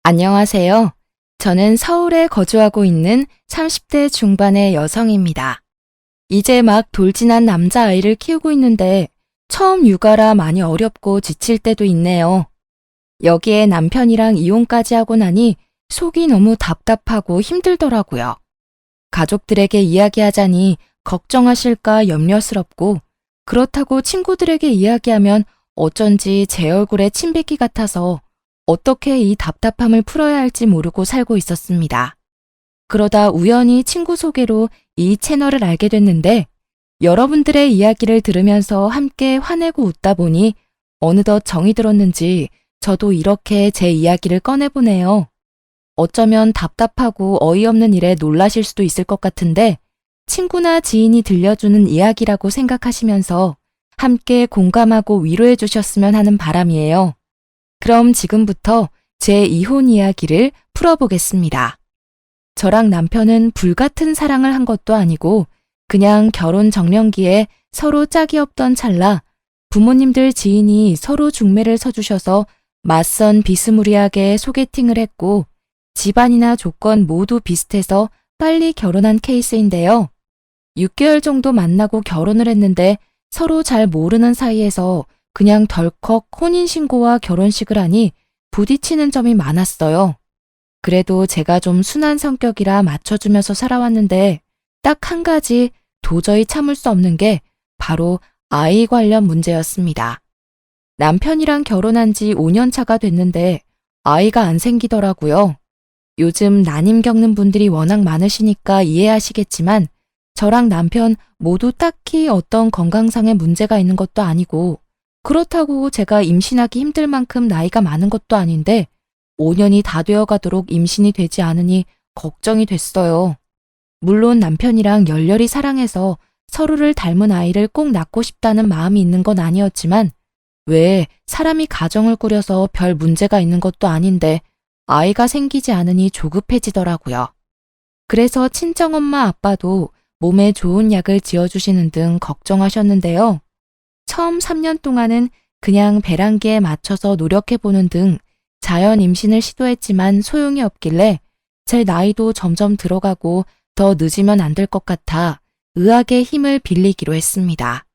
안녕하세요. 저는 서울에 거주하고 있는 30대 중반의 여성입니다. 이제 막 돌진한 남자아이를 키우고 있는데 처음 육아라 많이 어렵고 지칠 때도 있네요. 여기에 남편이랑 이혼까지 하고 나니 속이 너무 답답하고 힘들더라고요. 가족들에게 이야기하자니 걱정하실까 염려스럽고 그렇다고 친구들에게 이야기하면 어쩐지 제 얼굴에 침 뱉기 같아서 어떻게 이 답답함을 풀어야 할지 모르고 살고 있었습니다. 그러다 우연히 친구 소개로 이 채널을 알게 됐는데 여러분들의 이야기를 들으면서 함께 화내고 웃다 보니 어느덧 정이 들었는지 저도 이렇게 제 이야기를 꺼내보네요. 어쩌면 답답하고 어이없는 일에 놀라실 수도 있을 것 같은데 친구나 지인이 들려주는 이야기라고 생각하시면서 함께 공감하고 위로해 주셨으면 하는 바람이에요. 그럼 지금부터 제 이혼 이야기를 풀어보겠습니다. 저랑 남편은 불같은 사랑을 한 것도 아니고 그냥 결혼 정년기에 서로 짝이 없던 찰나 부모님들 지인이 서로 중매를 서주셔서 맞선 비스무리하게 소개팅을 했고 집안이나 조건 모두 비슷해서 빨리 결혼한 케이스인데요. 6개월 정도 만나고 결혼을 했는데 서로 잘 모르는 사이에서 그냥 덜컥 혼인신고와 결혼식을 하니 부딪히는 점이 많았어요. 그래도 제가 좀 순한 성격이라 맞춰주면서 살아왔는데 딱 한 가지 도저히 참을 수 없는 게 바로 아이 관련 문제였습니다. 남편이랑 결혼한 지 5년 차가 됐는데 아이가 안 생기더라고요. 요즘 난임 겪는 분들이 워낙 많으시니까 이해하시겠지만 저랑 남편 모두 딱히 어떤 건강상의 문제가 있는 것도 아니고 그렇다고 제가 임신하기 힘들 만큼 나이가 많은 것도 아닌데 5년이 다 되어가도록 임신이 되지 않으니 걱정이 됐어요. 물론 남편이랑 열렬히 사랑해서 서로를 닮은 아이를 꼭 낳고 싶다는 마음이 있는 건 아니었지만 왜 사람이 가정을 꾸려서 별 문제가 있는 것도 아닌데 아이가 생기지 않으니 조급해지더라고요. 그래서 친정엄마 아빠도 몸에 좋은 약을 지어주시는 등 걱정하셨는데요. 처음 3년 동안은 그냥 배란기에 맞춰서 노력해보는 등 자연 임신을 시도했지만 소용이 없길래 제 나이도 점점 들어가고 더 늦으면 안 될 것 같아 의학의 힘을 빌리기로 했습니다.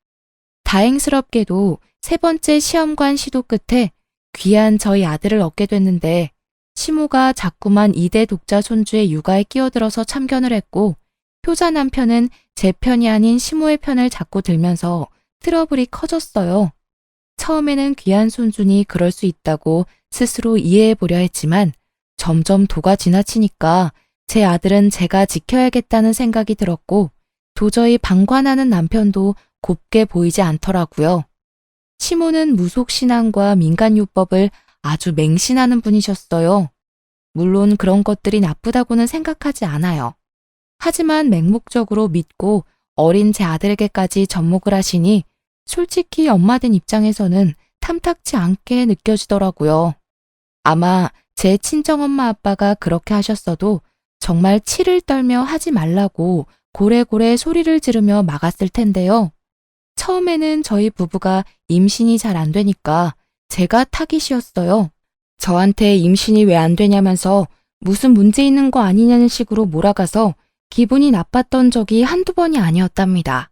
다행스럽게도 3번째 시험관 시도 끝에 귀한 저희 아들을 얻게 됐는데 시모가 자꾸만 2대 독자 손주의 육아에 끼어들어서 참견을 했고 효자 남편은 제 편이 아닌 시모의 편을 자꾸 들면서 트러블이 커졌어요. 처음에는 귀한 손주니 그럴 수 있다고 스스로 이해해보려 했지만 점점 도가 지나치니까 제 아들은 제가 지켜야겠다는 생각이 들었고 도저히 방관하는 남편도 곱게 보이지 않더라고요. 시모는 무속신앙과 민간요법을 아주 맹신하는 분이셨어요. 물론 그런 것들이 나쁘다고는 생각하지 않아요. 하지만 맹목적으로 믿고 어린 제 아들에게까지 접목을 하시니 솔직히 엄마된 입장에서는 탐탁치 않게 느껴지더라고요. 아마 제 친정엄마 아빠가 그렇게 하셨어도 정말 치를 떨며 하지 말라고 고래고래 소리를 지르며 막았을 텐데요. 처음에는 저희 부부가 임신이 잘 안 되니까 제가 타깃이었어요. 저한테 임신이 왜 안 되냐면서 무슨 문제 있는 거 아니냐는 식으로 몰아가서 기분이 나빴던 적이 한두 번이 아니었답니다.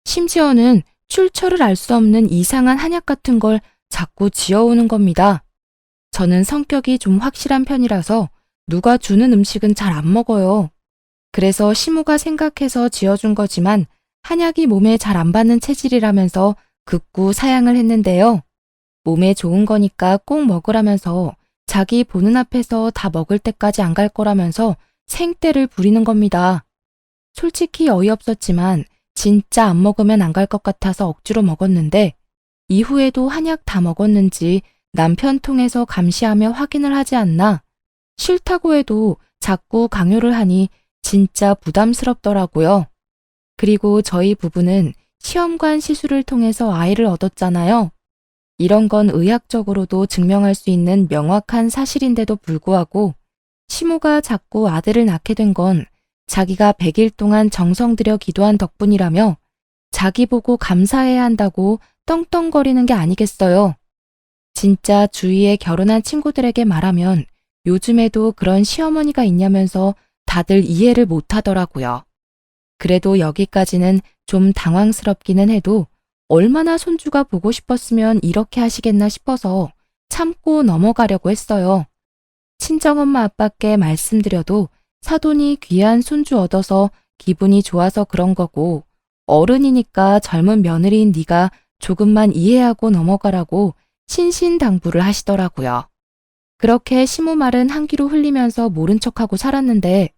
심지어는 출처를 알 수 없는 이상한 한약 같은 걸 자꾸 지어오는 겁니다. 저는 성격이 좀 확실한 편이라서 누가 주는 음식은 잘 안 먹어요. 그래서 시모가 생각해서 지어준 거지만 한약이 몸에 잘 안 받는 체질이라면서 극구 사양을 했는데요. 몸에 좋은 거니까 꼭 먹으라면서 자기 보는 앞에서 다 먹을 때까지 안 갈 거라면서 생떼를 부리는 겁니다. 솔직히 어이없었지만 진짜 안 먹으면 안 갈 것 같아서 억지로 먹었는데 이후에도 한약 다 먹었는지 남편 통해서 감시하며 확인을 하지 않나 싫다고 해도 자꾸 강요를 하니 진짜 부담스럽더라고요. 그리고 저희 부부는 시험관 시술을 통해서 아이를 얻었잖아요. 이런 건 의학적으로도 증명할 수 있는 명확한 사실인데도 불구하고 시모가 자꾸 아들을 낳게 된 건 자기가 100일 동안 정성 들여 기도한 덕분이라며 자기 보고 감사해야 한다고 떵떵거리는 게 아니겠어요. 진짜 주위에 결혼한 친구들에게 말하면 요즘에도 그런 시어머니가 있냐면서 다들 이해를 못 하더라고요. 그래도 여기까지는 좀 당황스럽기는 해도 얼마나 손주가 보고 싶었으면 이렇게 하시겠나 싶어서 참고 넘어가려고 했어요. 친정엄마 아빠께 말씀드려도 사돈이 귀한 손주 얻어서 기분이 좋아서 그런 거고 어른이니까 젊은 며느리인 네가 조금만 이해하고 넘어가라고 신신당부를 하시더라고요. 그렇게 시모 말은 한 귀로 흘리면서 모른 척하고 살았는데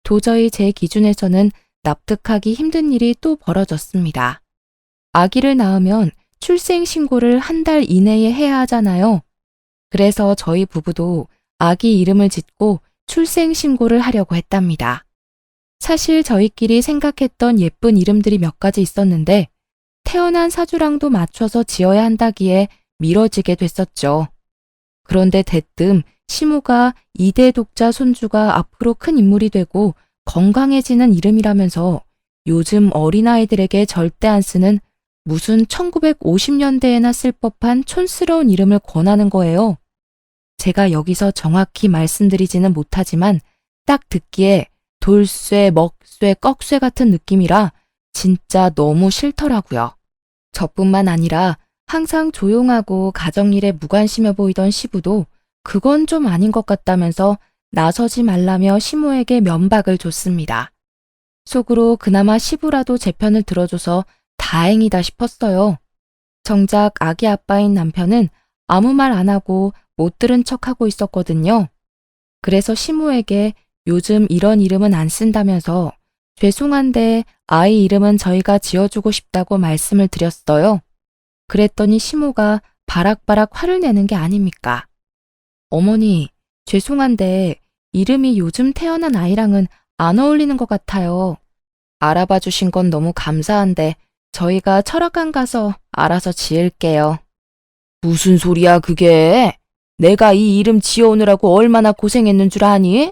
도저히 제 기준에서는 납득하기 힘든 일이 또 벌어졌습니다. 아기를 낳으면 출생신고를 한 달 이내에 해야 하잖아요. 그래서 저희 부부도 아기 이름을 짓고 출생신고를 하려고 했답니다. 사실 저희끼리 생각했던 예쁜 이름들이 몇 가지 있었는데 태어난 사주랑도 맞춰서 지어야 한다기에 미뤄지게 됐었죠. 그런데 대뜸 시모가 2대 독자 손주가 앞으로 큰 인물이 되고 건강해지는 이름이라면서 요즘 어린아이들에게 절대 안 쓰는 무슨 1950년대에나 쓸 법한 촌스러운 이름을 권하는 거예요. 제가 여기서 정확히 말씀드리지는 못하지만 딱 듣기에 돌쇠, 먹쇠, 꺽쇠 같은 느낌이라 진짜 너무 싫더라고요. 저뿐만 아니라 항상 조용하고 가정일에 무관심해 보이던 시부도 그건 좀 아닌 것 같다면서 나서지 말라며 시모에게 면박을 줬습니다. 속으로 그나마 시부라도 제 편을 들어줘서 다행이다 싶었어요. 정작 아기 아빠인 남편은 아무 말 안 하고 못 들은 척하고 있었거든요. 그래서 시모에게 요즘 이런 이름은 안 쓴다면서 죄송한데 아이 이름은 저희가 지어주고 싶다고 말씀을 드렸어요. 그랬더니 시모가 바락바락 화를 내는 게 아닙니까? 어머니, 죄송한데 이름이 요즘 태어난 아이랑은 안 어울리는 것 같아요. 알아봐 주신 건 너무 감사한데 저희가 철학관 가서 알아서 지을게요. 무슨 소리야 그게? 내가 이 이름 지어오느라고 얼마나 고생했는 줄 아니?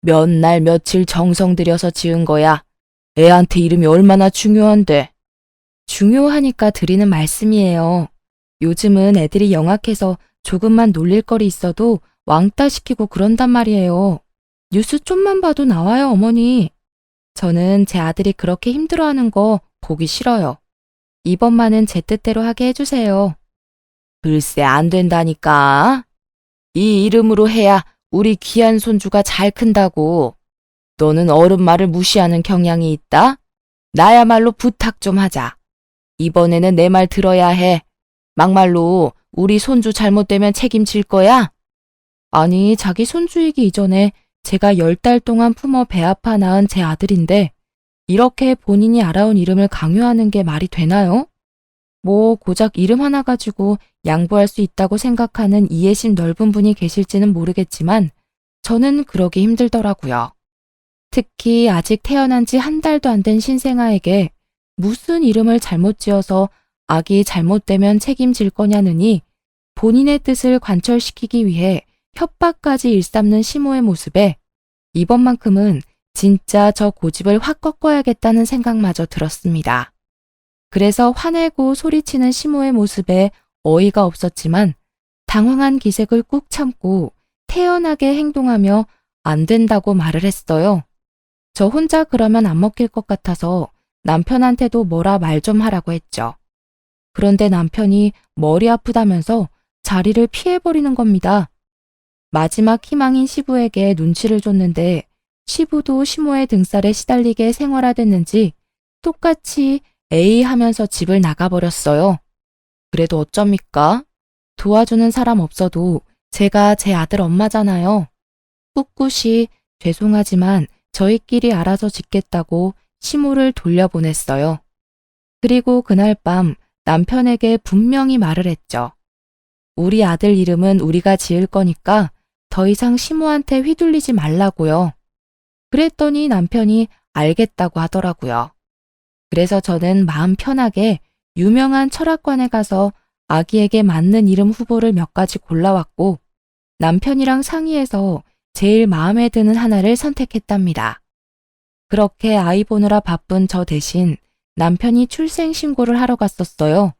몇 날 며칠 정성 들여서 지은 거야. 애한테 이름이 얼마나 중요한데. 중요하니까 드리는 말씀이에요. 요즘은 애들이 영악해서 조금만 놀릴 거리 있어도 왕따 시키고 그런단 말이에요. 뉴스 좀만 봐도 나와요, 어머니. 저는 제 아들이 그렇게 힘들어하는 거 보기 싫어요. 이번만은 제 뜻대로 하게 해주세요. 글쎄 안 된다니까. 이 이름으로 해야 우리 귀한 손주가 잘 큰다고. 너는 어른 말을 무시하는 경향이 있다? 나야말로 부탁 좀 하자. 이번에는 내 말 들어야 해. 막말로 우리 손주 잘못되면 책임질 거야? 아니, 자기 손주이기 이전에 제가 10달 동안 품어 배 아파 낳은 제 아들인데 이렇게 본인이 알아온 이름을 강요하는 게 말이 되나요? 뭐 고작 이름 하나 가지고 양보할 수 있다고 생각하는 이해심 넓은 분이 계실지는 모르겠지만 저는 그러기 힘들더라고요. 특히 아직 태어난 지 한 달도 안 된 신생아에게 무슨 이름을 잘못 지어서 아기 잘못되면 책임질 거냐느니 본인의 뜻을 관철시키기 위해 협박까지 일삼는 시모의 모습에 이번만큼은 진짜 저 고집을 확 꺾어야겠다는 생각마저 들었습니다. 그래서 화내고 소리치는 시모의 모습에 어이가 없었지만 당황한 기색을 꾹 참고 태연하게 행동하며 안 된다고 말을 했어요. 저 혼자 그러면 안 먹힐 것 같아서 남편한테도 뭐라 말 좀 하라고 했죠. 그런데 남편이 머리 아프다면서 자리를 피해버리는 겁니다. 마지막 희망인 시부에게 눈치를 줬는데 시부도 시모의 등살에 시달리게 생활화됐는지 똑같이 에이 하면서 집을 나가버렸어요. 그래도 어쩝니까? 도와주는 사람 없어도 제가 제 아들 엄마잖아요. 꿋꿋이 죄송하지만 저희끼리 알아서 짓겠다고 시모를 돌려보냈어요. 그리고 그날 밤 남편에게 분명히 말을 했죠. 우리 아들 이름은 우리가 지을 거니까 더 이상 시모한테 휘둘리지 말라고요. 그랬더니 남편이 알겠다고 하더라고요. 그래서 저는 마음 편하게 유명한 철학관에 가서 아기에게 맞는 이름 후보를 몇 가지 골라왔고 남편이랑 상의해서 제일 마음에 드는 하나를 선택했답니다. 그렇게 아이 보느라 바쁜 저 대신 남편이 출생신고를 하러 갔었어요.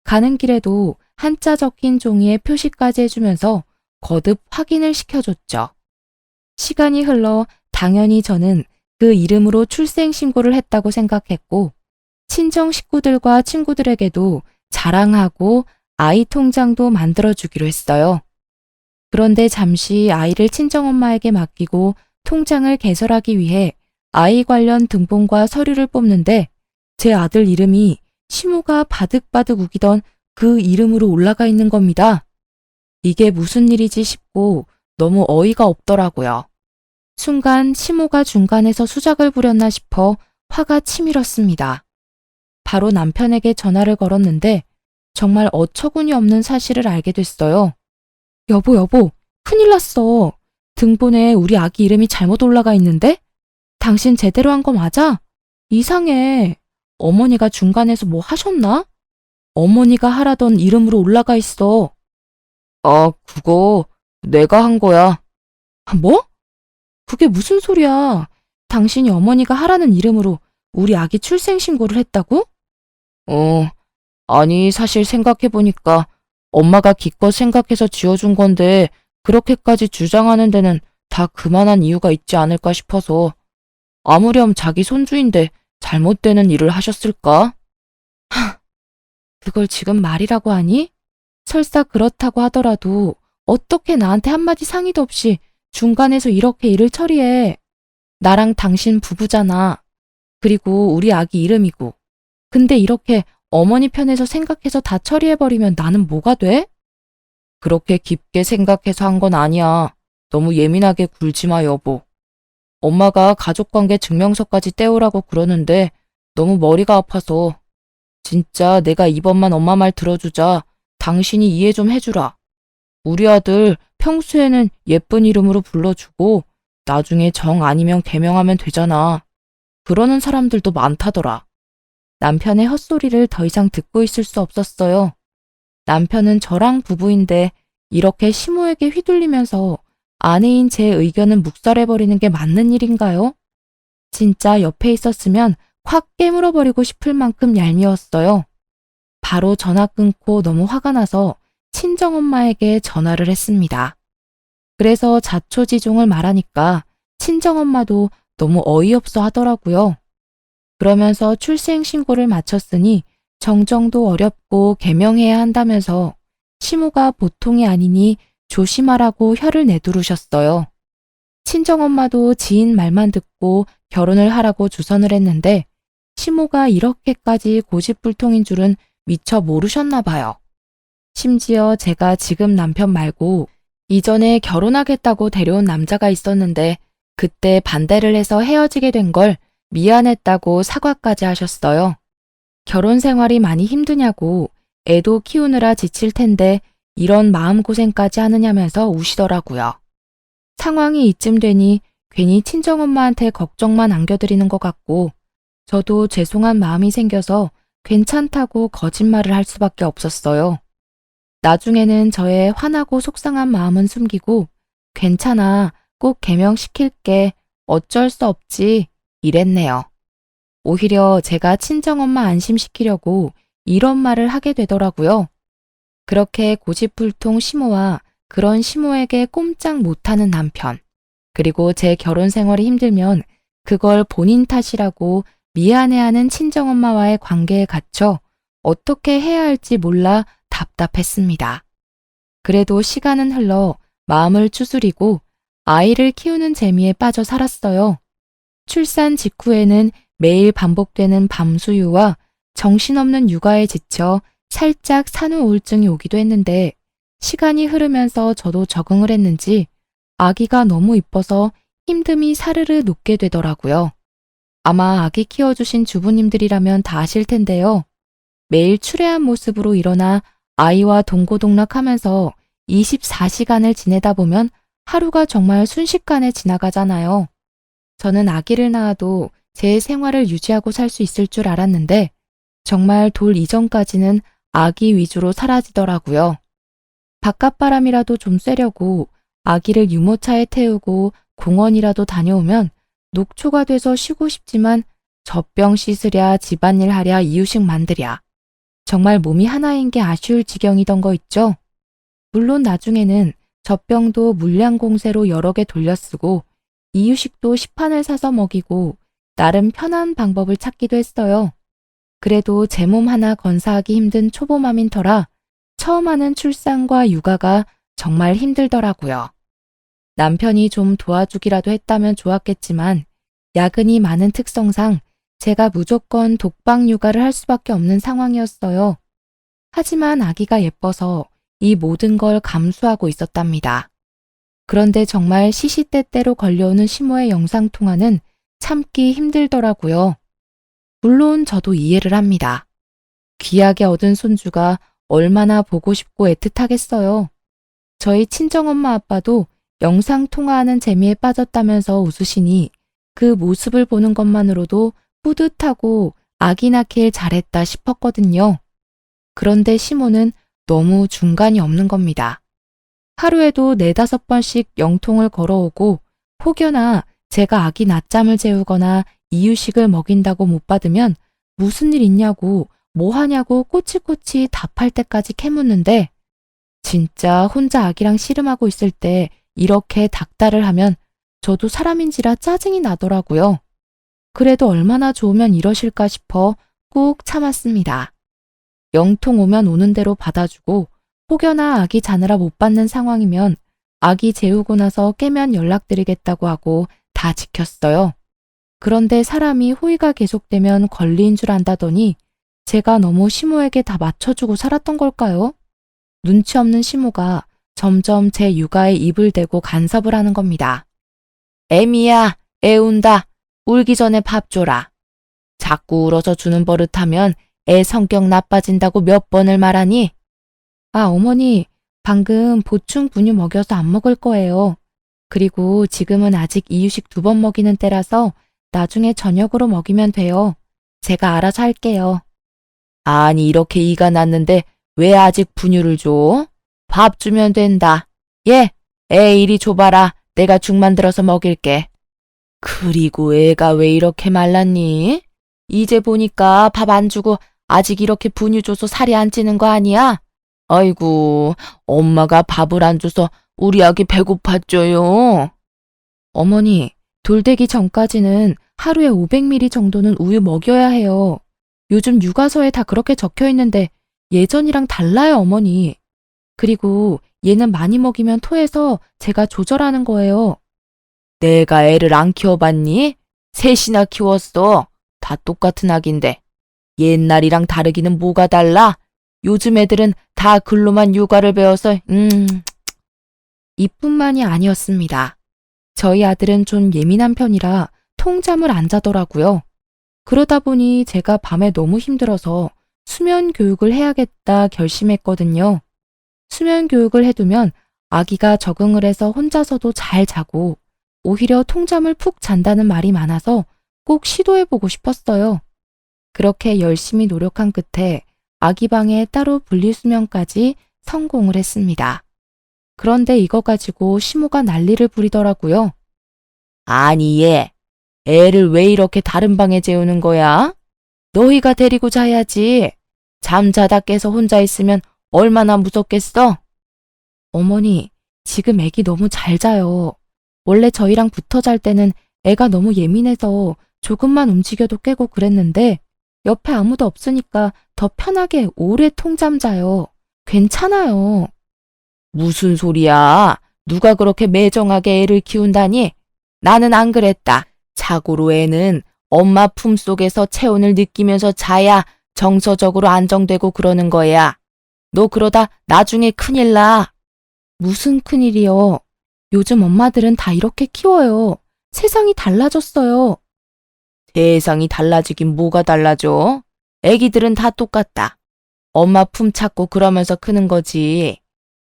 가는 길에도 한자 적힌 종이에 표시까지 해주면서 거듭 확인을 시켜줬죠. 시간이 흘러 당연히 저는 그 이름으로 출생신고를 했다고 생각했고, 친정 식구들과 친구들에게도 자랑하고 아이 통장도 만들어주기로 했어요. 그런데 잠시 아이를 친정엄마에게 맡기고 통장을 개설하기 위해 아이 관련 등본과 서류를 뽑는데 제 아들 이름이 시모가 바득바득 우기던 그 이름으로 올라가 있는 겁니다. 이게 무슨 일이지 싶고 너무 어이가 없더라고요. 순간 시모가 중간에서 수작을 부렸나 싶어 화가 치밀었습니다. 바로 남편에게 전화를 걸었는데 정말 어처구니 없는 사실을 알게 됐어요. 여보, 큰일 났어. 등본에 우리 아기 이름이 잘못 올라가 있는데? 당신 제대로 한 거 맞아? 이상해. 어머니가 중간에서 뭐 하셨나? 어머니가 하라던 이름으로 올라가 있어. 그거 내가 한 거야. 뭐? 그게 무슨 소리야? 당신이 어머니가 하라는 이름으로 우리 아기 출생신고를 했다고? 아니 사실 생각해보니까 엄마가 기껏 생각해서 지어준 건데 그렇게까지 주장하는 데는 다 그만한 이유가 있지 않을까 싶어서. 아무렴 자기 손주인데 잘못되는 일을 하셨을까? 그걸 지금 말이라고 하니? 설사 그렇다고 하더라도 어떻게 나한테 한마디 상의도 없이 중간에서 이렇게 일을 처리해. 나랑 당신 부부잖아. 그리고 우리 아기 이름이고. 근데 이렇게 어머니 편에서 생각해서 다 처리해버리면 나는 뭐가 돼? 그렇게 깊게 생각해서 한 건 아니야. 너무 예민하게 굴지 마, 여보. 엄마가 가족관계 증명서까지 떼오라고 그러는데 너무 머리가 아파서. 진짜 내가 이번만 엄마 말 들어주자. 당신이 이해 좀 해주라. 우리 아들 평소에는 예쁜 이름으로 불러주고 나중에 정 아니면 개명하면 되잖아. 그러는 사람들도 많다더라. 남편의 헛소리를 더 이상 듣고 있을 수 없었어요. 남편은 저랑 부부인데 이렇게 시모에게 휘둘리면서 아내인 제 의견은 묵살해버리는 게 맞는 일인가요? 진짜 옆에 있었으면 확 깨물어버리고 싶을 만큼 얄미웠어요. 바로 전화 끊고 너무 화가 나서 친정엄마에게 전화를 했습니다. 그래서 자초지종을 말하니까 친정엄마도 너무 어이없어 하더라고요. 그러면서 출생신고를 마쳤으니 정정도 어렵고 개명해야 한다면서 시모가 보통이 아니니 조심하라고 혀를 내두르셨어요. 친정엄마도 지인 말만 듣고 결혼을 하라고 주선을 했는데 시모가 이렇게까지 고집불통인 줄은 미처 모르셨나 봐요. 심지어 제가 지금 남편 말고 이전에 결혼하겠다고 데려온 남자가 있었는데 그때 반대를 해서 헤어지게 된 걸 미안했다고 사과까지 하셨어요. 결혼 생활이 많이 힘드냐고 애도 키우느라 지칠 텐데 이런 마음고생까지 하느냐면서 우시더라고요. 상황이 이쯤 되니 괜히 친정엄마한테 걱정만 안겨드리는 것 같고 저도 죄송한 마음이 생겨서 괜찮다고 거짓말을 할 수밖에 없었어요. 나중에는 저의 화나고 속상한 마음은 숨기고 괜찮아, 꼭 개명시킬게, 어쩔 수 없지 이랬네요. 오히려 제가 친정엄마 안심시키려고 이런 말을 하게 되더라고요. 그렇게 고집불통 시모와 그런 시모에게 꼼짝 못하는 남편, 그리고 제 결혼 생활이 힘들면 그걸 본인 탓이라고 미안해하는 친정엄마와의 관계에 갇혀 어떻게 해야 할지 몰라 답답했습니다. 그래도 시간은 흘러 마음을 추스리고 아이를 키우는 재미에 빠져 살았어요. 출산 직후에는 매일 반복되는 밤수유와 정신없는 육아에 지쳐 살짝 산후 우울증이 오기도 했는데 시간이 흐르면서 저도 적응을 했는지 아기가 너무 이뻐서 힘듦이 사르르 녹게 되더라고요. 아마 아기 키워주신 주부님들이라면 다 아실 텐데요. 매일 추레한 모습으로 일어나 아이와 동고동락하면서 24시간을 지내다 보면 하루가 정말 순식간에 지나가잖아요. 저는 아기를 낳아도 제 생활을 유지하고 살 수 있을 줄 알았는데 정말 돌 이전까지는 아기 위주로 사라지더라고요. 바깥바람이라도 좀 쐬려고 아기를 유모차에 태우고 공원이라도 다녀오면 녹초가 돼서 쉬고 싶지만 젖병 씻으랴, 집안일 하랴, 이유식 만들랴. 정말 몸이 하나인 게 아쉬울 지경이던 거 있죠? 물론 나중에는 젖병도 물량공세로 여러 개 돌려쓰고 이유식도 시판을 사서 먹이고 나름 편한 방법을 찾기도 했어요. 그래도 제 몸 하나 건사하기 힘든 초보맘인 터라 처음 하는 출산과 육아가 정말 힘들더라고요. 남편이 좀 도와주기라도 했다면 좋았겠지만 야근이 많은 특성상 제가 무조건 독방 육아를 할 수밖에 없는 상황이었어요. 하지만 아기가 예뻐서 이 모든 걸 감수하고 있었답니다. 그런데 정말 시시때때로 걸려오는 시모의 영상통화는 참기 힘들더라고요. 물론 저도 이해를 합니다. 귀하게 얻은 손주가 얼마나 보고 싶고 애틋하겠어요. 저희 친정엄마 아빠도 영상통화하는 재미에 빠졌다면서 웃으시니 그 모습을 보는 것만으로도 뿌듯하고 아기 낳길 잘했다 싶었거든요. 그런데 시모는 너무 중간이 없는 겁니다. 하루에도 4-5번씩 영통을 걸어오고 혹여나 제가 아기 낮잠을 재우거나 이유식을 먹인다고 못 받으면 무슨 일 있냐고 뭐 하냐고 꼬치꼬치 답할 때까지 캐묻는데 진짜 혼자 아기랑 씨름하고 있을 때 이렇게 닥달을 하면 저도 사람인지라 짜증이 나더라고요. 그래도 얼마나 좋으면 이러실까 싶어 꾹 참았습니다. 영통 오면 오는 대로 받아주고 혹여나 아기 자느라 못 받는 상황이면 아기 재우고 나서 깨면 연락드리겠다고 하고 다 지켰어요. 그런데 사람이 호의가 계속되면 권리인 줄 안다더니 제가 너무 시모에게 다 맞춰주고 살았던 걸까요? 눈치 없는 시모가 점점 제 육아에 입을 대고 간섭을 하는 겁니다. 애미야, 애 운다. 울기 전에 밥 줘라. 자꾸 울어서 주는 버릇하면 애 성격 나빠진다고 몇 번을 말하니? 아, 어머니, 방금 보충 분유 먹여서 안 먹을 거예요. 그리고 지금은 아직 이유식 2번 먹이는 때라서 나중에 저녁으로 먹이면 돼요. 제가 알아서 할게요. 아니, 이렇게 이가 났는데 왜 아직 분유를 줘? 밥 주면 된다. 예, 애 이리 줘봐라. 내가 죽 만들어서 먹일게. 그리고 애가 왜 이렇게 말랐니? 이제 보니까 밥 안 주고 아직 이렇게 분유 줘서 살이 안 찌는 거 아니야? 아이고, 엄마가 밥을 안 줘서 우리 아기 배고팠죠요. 어머니, 돌 되기 전까지는 하루에 500ml 정도는 우유 먹여야 해요. 요즘 육아서에 다 그렇게 적혀 있는데 예전이랑 달라요, 어머니. 그리고 얘는 많이 먹이면 토해서 제가 조절하는 거예요. 내가 애를 안 키워봤니? 셋이나 키웠어. 다 똑같은 아기인데. 옛날이랑 다르기는 뭐가 달라? 요즘 애들은 다 글로만 육아를 배워서 이뿐만이 아니었습니다. 저희 아들은 좀 예민한 편이라 통잠을 안 자더라고요. 그러다 보니 제가 밤에 너무 힘들어서 수면 교육을 해야겠다 결심했거든요. 수면 교육을 해두면 아기가 적응을 해서 혼자서도 잘 자고 오히려 통잠을 푹 잔다는 말이 많아서 꼭 시도해보고 싶었어요. 그렇게 열심히 노력한 끝에 아기 방에 따로 분리수면까지 성공을 했습니다. 그런데 이거 가지고 시모가 난리를 부리더라고요. 아니 얘, 애를 왜 이렇게 다른 방에 재우는 거야? 너희가 데리고 자야지. 잠자다 깨서 혼자 있으면 얼마나 무섭겠어? 어머니, 지금 애기 너무 잘 자요. 원래 저희랑 붙어 잘 때는 애가 너무 예민해서 조금만 움직여도 깨고 그랬는데 옆에 아무도 없으니까 더 편하게 오래 통잠 자요. 괜찮아요. 무슨 소리야? 누가 그렇게 매정하게 애를 키운다니? 나는 안 그랬다. 자고로 애는 엄마 품속에서 체온을 느끼면서 자야 정서적으로 안정되고 그러는 거야. 너 그러다 나중에 큰일 나. 무슨 큰일이요? 요즘 엄마들은 다 이렇게 키워요. 세상이 달라졌어요. 세상이 달라지긴 뭐가 달라져? 애기들은 다 똑같다. 엄마 품 찾고 그러면서 크는 거지.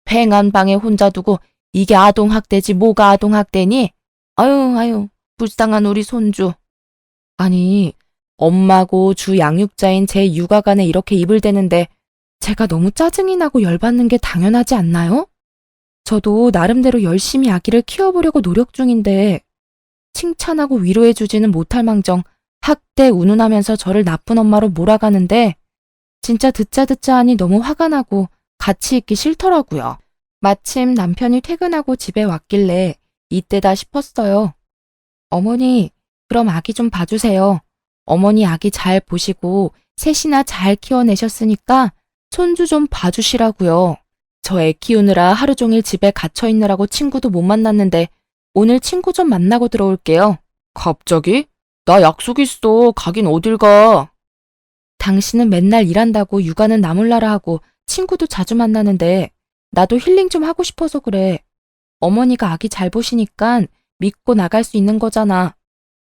팽한 방에 혼자 두고 이게 아동학대지 뭐가 아동학대니? 아유, 불쌍한 우리 손주. 아니, 엄마고 주 양육자인 제 육아관에 이렇게 입을 대는데 제가 너무 짜증이 나고 열받는 게 당연하지 않나요? 저도 나름대로 열심히 아기를 키워보려고 노력 중인데 칭찬하고 위로해주지는 못할 망정 학대 운운하면서 저를 나쁜 엄마로 몰아가는데 진짜 듣자 하니 너무 화가 나고 같이 있기 싫더라고요. 마침 남편이 퇴근하고 집에 왔길래 이때다 싶었어요. 어머니, 그럼 아기 좀 봐주세요. 어머니 아기 잘 보시고 셋이나 잘 키워내셨으니까 손주 좀 봐주시라고요. 저 애 키우느라 하루 종일 집에 갇혀 있느라고 친구도 못 만났는데 오늘 친구 좀 만나고 들어올게요. 갑자기? 나 약속 있어. 가긴 어딜 가. 당신은 맨날 일한다고 육아는 나몰라라 하고 친구도 자주 만나는데 나도 힐링 좀 하고 싶어서 그래. 어머니가 아기 잘 보시니까 믿고 나갈 수 있는 거잖아.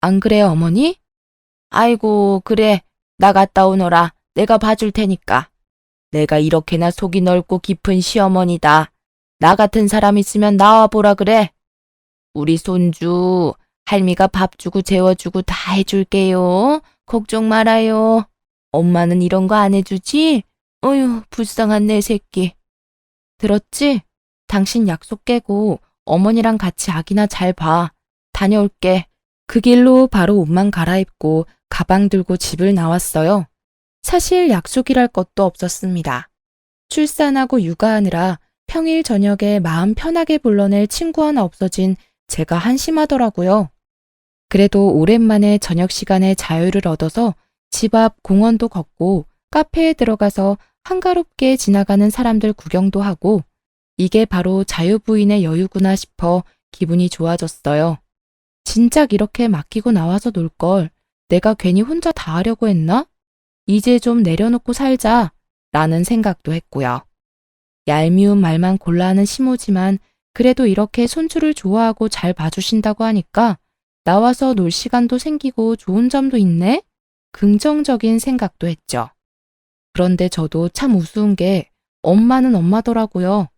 안 그래요, 어머니? 아이고, 그래. 나 갔다 오너라. 내가 봐줄 테니까. 내가 이렇게나 속이 넓고 깊은 시어머니다. 나 같은 사람 있으면 나와보라 그래. 우리 손주, 할미가 밥 주고 재워주고 다 해줄게요. 걱정 말아요. 엄마는 이런 거 안 해주지? 어휴, 불쌍한 내 새끼. 들었지? 당신 약속 깨고 어머니랑 같이 아기나 잘 봐. 다녀올게. 그 길로 바로 옷만 갈아입고 가방 들고 집을 나왔어요. 사실 약속이랄 것도 없었습니다. 출산하고 육아하느라 평일 저녁에 마음 편하게 불러낼 친구 하나 없어진 제가 한심하더라고요. 그래도 오랜만에 저녁 시간에 자유를 얻어서 집 앞 공원도 걷고 카페에 들어가서 한가롭게 지나가는 사람들 구경도 하고 이게 바로 자유부인의 여유구나 싶어 기분이 좋아졌어요. 진작 이렇게 맡기고 나와서 놀 걸 내가 괜히 혼자 다 하려고 했나? 이제 좀 내려놓고 살자 라는 생각도 했고요. 얄미운 말만 골라 하는 시모지만 그래도 이렇게 손주를 좋아하고 잘 봐주신다고 하니까 나와서 놀 시간도 생기고 좋은 점도 있네? 긍정적인 생각도 했죠. 그런데 저도 참 우스운 게 엄마는 엄마더라고요.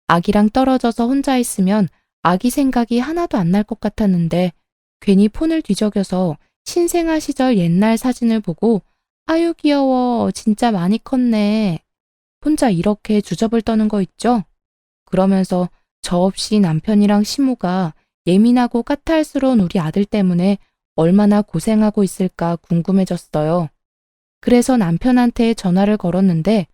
아기랑 떨어져서 혼자 있으면 아기 생각이 하나도 안 날 것 같았는데 괜히 폰을 뒤적여서 신생아 시절 옛날 사진을 보고 아유 귀여워 진짜 많이 컸네. 혼자 이렇게 주접을 떠는 거 있죠? 그러면서 저 없이 남편이랑 시모가 예민하고 까탈스러운 우리 아들 때문에 얼마나 고생하고 있을까 궁금해졌어요. 그래서 남편한테 전화를 걸었는데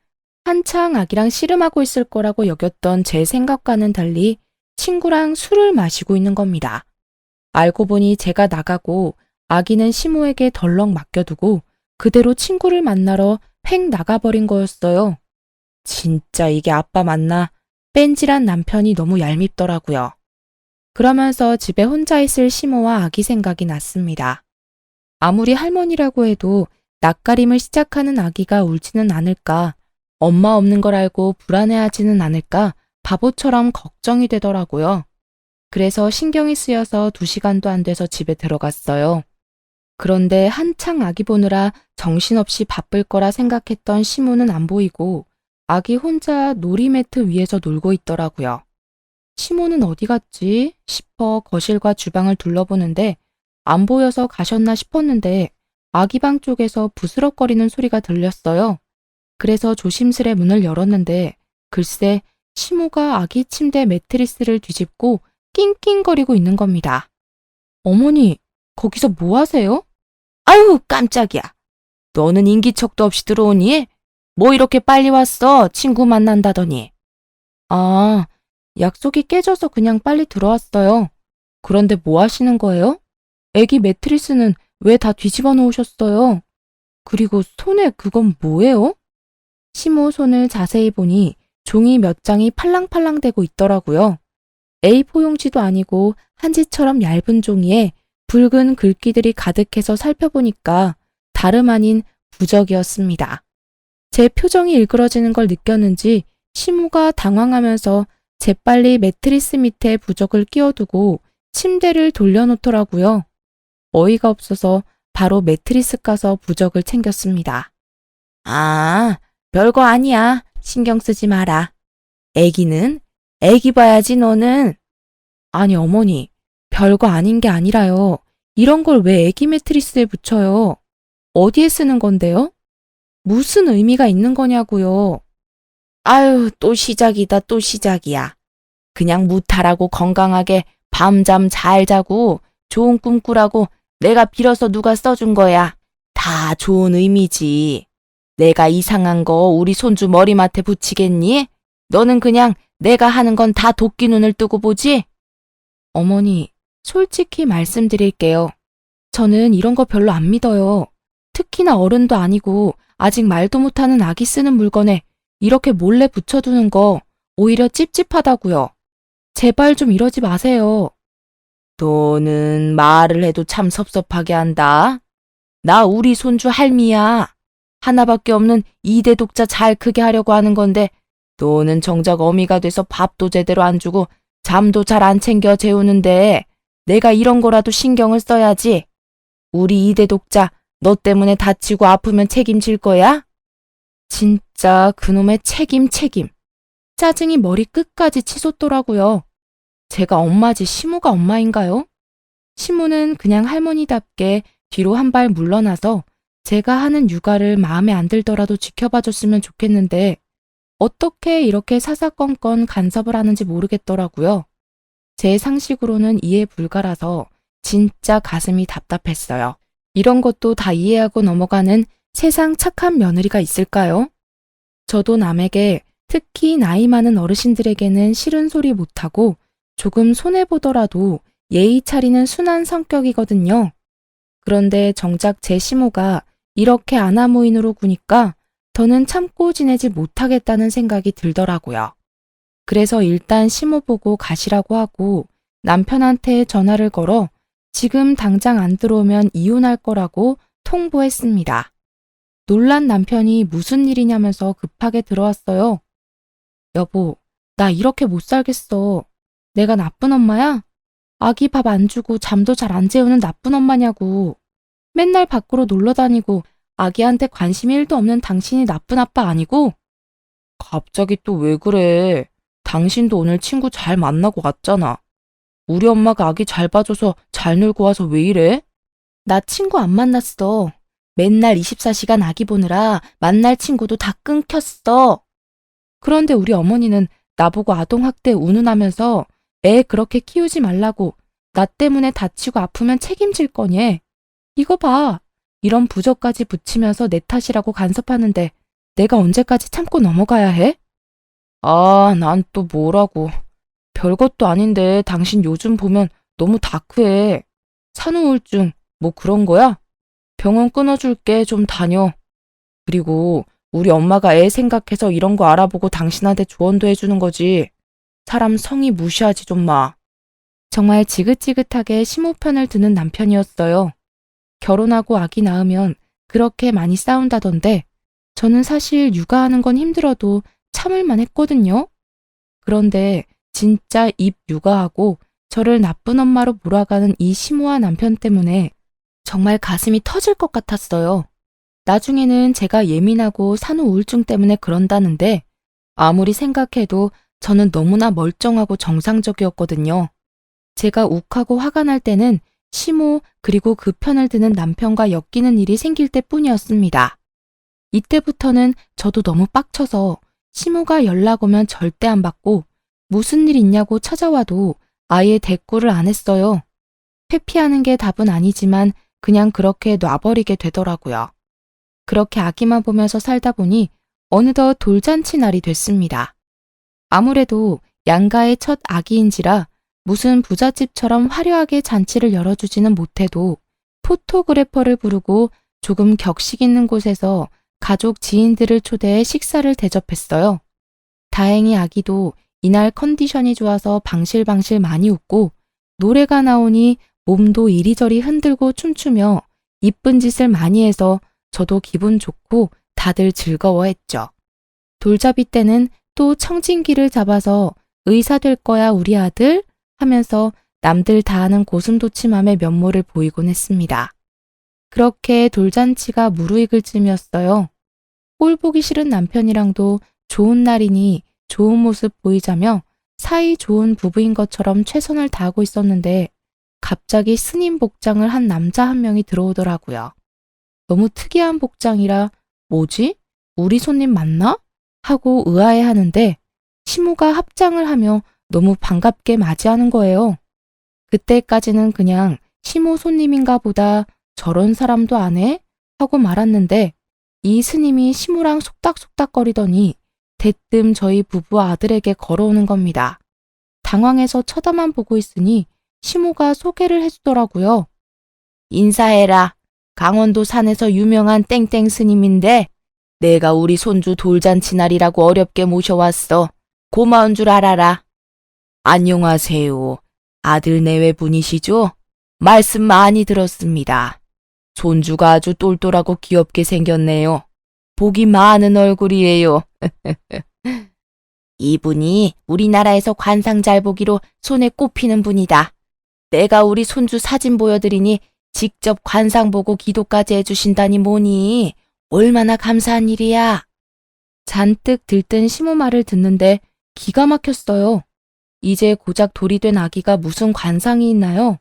한창 아기랑 씨름하고 있을 거라고 여겼던 제 생각과는 달리 친구랑 술을 마시고 있는 겁니다. 알고 보니 제가 나가고 아기는 시모에게 덜렁 맡겨두고 그대로 친구를 만나러 팽 나가버린 거였어요. 진짜 이게 아빠 맞나? 뺀질한 남편이 너무 얄밉더라고요. 그러면서 집에 혼자 있을 시모와 아기 생각이 났습니다. 아무리 할머니라고 해도 낯가림을 시작하는 아기가 울지는 않을까, 엄마 없는 걸 알고 불안해하지는 않을까 바보처럼 걱정이 되더라고요. 그래서 신경이 쓰여서 2시간도 안 돼서 집에 들어갔어요. 그런데 한창 아기 보느라 정신없이 바쁠 거라 생각했던 시모는 안 보이고 아기 혼자 놀이매트 위에서 놀고 있더라고요. 시모는 어디 갔지 싶어 거실과 주방을 둘러보는데 안 보여서 가셨나 싶었는데 아기 방 쪽에서 부스럭거리는 소리가 들렸어요. 그래서 조심스레 문을 열었는데 글쎄 시모가 아기 침대 매트리스를 뒤집고 낑낑거리고 있는 겁니다. 어머니, 거기서 뭐 하세요? 아유, 깜짝이야. 너는 인기척도 없이 들어오니? 뭐 이렇게 빨리 왔어? 친구 만난다더니. 아, 약속이 깨져서 그냥 빨리 들어왔어요. 그런데 뭐 하시는 거예요? 애기 매트리스는 왜 다 뒤집어 놓으셨어요? 그리고 손에 그건 뭐예요? 시모 손을 자세히 보니 종이 몇 장이 팔랑팔랑대고 있더라고요. A4 용지도 아니고 한지처럼 얇은 종이에 붉은 글귀들이 가득해서 살펴보니까 다름 아닌 부적이었습니다. 제 표정이 일그러지는 걸 느꼈는지 시모가 당황하면서 재빨리 매트리스 밑에 부적을 끼워두고 침대를 돌려놓더라고요. 어이가 없어서 바로 매트리스 까서 부적을 챙겼습니다. 아, 별거 아니야. 신경 쓰지 마라. 애기는? 애기 봐야지 너는. 아니 어머니, 별거 아닌 게 아니라요. 이런 걸 왜 애기 매트리스에 붙여요? 어디에 쓰는 건데요? 무슨 의미가 있는 거냐고요. 아유, 또 시작이다, 또 시작이야. 그냥 무탈하고 건강하게 밤잠 잘 자고 좋은 꿈 꾸라고 내가 빌어서 누가 써준 거야. 다 좋은 의미지. 내가 이상한 거 우리 손주 머리맡에 붙이겠니? 너는 그냥 내가 하는 건 다 도끼 눈을 뜨고 보지? 어머니, 솔직히 말씀드릴게요. 저는 이런 거 별로 안 믿어요. 특히나 어른도 아니고 아직 말도 못하는 아기 쓰는 물건에 이렇게 몰래 붙여두는 거 오히려 찝찝하다고요. 제발 좀 이러지 마세요. 너는 말을 해도 참 섭섭하게 한다. 나 우리 손주 할미야. 하나밖에 없는 2대 독자 잘 크게 하려고 하는 건데 너는 정작 어미가 돼서 밥도 제대로 안 주고 잠도 잘 안 챙겨 재우는데 내가 이런 거라도 신경을 써야지. 우리 2대 독자 너 때문에 다치고 아프면 책임질 거야? 진짜 그놈의 책임. 짜증이 머리 끝까지 치솟더라고요. 제가 엄마지 시모가 엄마인가요? 시모는 그냥 할머니답게 뒤로 한 발 물러나서 제가 하는 육아를 마음에 안 들더라도 지켜봐줬으면 좋겠는데 어떻게 이렇게 사사건건 간섭을 하는지 모르겠더라고요. 제 상식으로는 이해 불가라서 진짜 가슴이 답답했어요. 이런 것도 다 이해하고 넘어가는 세상 착한 며느리가 있을까요? 저도 남에게, 특히 나이 많은 어르신들에게는 싫은 소리 못하고 조금 손해보더라도 예의 차리는 순한 성격이거든요. 그런데 정작 제 시모가 이렇게 아나무인으로 구니까 더는 참고 지내지 못하겠다는 생각이 들더라고요. 그래서 일단 시모 보고 가시라고 하고 남편한테 전화를 걸어 지금 당장 안 들어오면 이혼할 거라고 통보했습니다. 놀란 남편이 무슨 일이냐면서 급하게 들어왔어요. 여보, 나 이렇게 못 살겠어. 내가 나쁜 엄마야? 아기 밥 안 주고 잠도 잘 안 재우는 나쁜 엄마냐고. 맨날 밖으로 놀러 다니고 아기한테 관심 1도 없는 당신이 나쁜 아빠 아니고? 갑자기 또 왜 그래? 당신도 오늘 친구 잘 만나고 왔잖아. 우리 엄마가 아기 잘 봐줘서 잘 놀고 와서 왜 이래? 나 친구 안 만났어. 맨날 24시간 아기 보느라 만날 친구도 다 끊겼어. 그런데 우리 어머니는 나보고 아동학대 운운하면서 애 그렇게 키우지 말라고 나 때문에 다치고 아프면 책임질 거니. 이거 봐. 이런 부적까지 붙이면서 내 탓이라고 간섭하는데 내가 언제까지 참고 넘어가야 해? 아, 난 또 뭐라고. 별것도 아닌데 당신 요즘 보면 너무 다크해. 산후우울증 뭐 그런 거야? 병원 끊어줄게 좀 다녀. 그리고 우리 엄마가 애 생각해서 이런 거 알아보고 당신한테 조언도 해주는 거지. 사람 성의 무시하지 좀 마. 정말 지긋지긋하게 시모 편을 드는 남편이었어요. 결혼하고 아기 낳으면 그렇게 많이 싸운다던데 저는 사실 육아하는 건 힘들어도 참을만 했거든요. 그런데 진짜 입 육아하고 저를 나쁜 엄마로 몰아가는 이 시모와 남편 때문에 정말 가슴이 터질 것 같았어요. 나중에는 제가 예민하고 산후우울증 때문에 그런다는데 아무리 생각해도 저는 너무나 멀쩡하고 정상적이었거든요. 제가 욱하고 화가 날 때는 시모 그리고 그 편을 드는 남편과 엮이는 일이 생길 때뿐이었습니다. 이때부터는 저도 너무 빡쳐서 시모가 연락 오면 절대 안 받고 무슨 일 있냐고 찾아와도 아예 대꾸를 안 했어요. 회피하는 게 답은 아니지만 그냥 그렇게 놔버리게 되더라고요. 그렇게 아기만 보면서 살다 보니 어느덧 돌잔치 날이 됐습니다. 아무래도 양가의 첫 아기인지라 무슨 부잣집처럼 화려하게 잔치를 열어주지는 못해도 포토그래퍼를 부르고 조금 격식 있는 곳에서 가족 지인들을 초대해 식사를 대접했어요. 다행히 아기도 이날 컨디션이 좋아서 방실방실 많이 웃고 노래가 나오니 몸도 이리저리 흔들고 춤추며 이쁜 짓을 많이 해서 저도 기분 좋고 다들 즐거워했죠. 돌잡이 때는 또 청진기를 잡아서 의사 될 거야 우리 아들 하면서 남들 다 아는 고슴도치맘의 면모를 보이곤 했습니다. 그렇게 돌잔치가 무르익을 쯤이었어요. 꼴 보기 싫은 남편이랑도 좋은 날이니 좋은 모습 보이자며 사이 좋은 부부인 것처럼 최선을 다하고 있었는데 갑자기 스님 복장을 한 남자 한 명이 들어오더라고요. 너무 특이한 복장이라 뭐지? 우리 손님 맞나? 하고 의아해하는데 시모가 합장을 하며 너무 반갑게 맞이하는 거예요. 그때까지는 그냥 시모 손님인가 보다 저런 사람도 안 해? 하고 말았는데 이 스님이 시모랑 속닥속닥거리더니 대뜸 저희 부부 아들에게 걸어오는 겁니다. 당황해서 쳐다만 보고 있으니 시모가 소개를 해주더라고요. 인사해라. 강원도 산에서 유명한 땡땡 스님인데 내가 우리 손주 돌잔치날이라고 어렵게 모셔왔어. 고마운 줄 알아라. 안녕하세요. 아들 내외 분이시죠? 말씀 많이 들었습니다. 손주가 아주 똘똘하고 귀엽게 생겼네요. 복이 많은 얼굴이에요. 이분이 우리나라에서 관상 잘 보기로 손에 꼽히는 분이다. 내가 우리 손주 사진 보여드리니 직접 관상 보고 기도까지 해주신다니 뭐니. 얼마나 감사한 일이야. 잔뜩 들뜬 시모 말을 듣는데 기가 막혔어요. 이제 고작 돌이 된 아기가 무슨 관상이 있나요?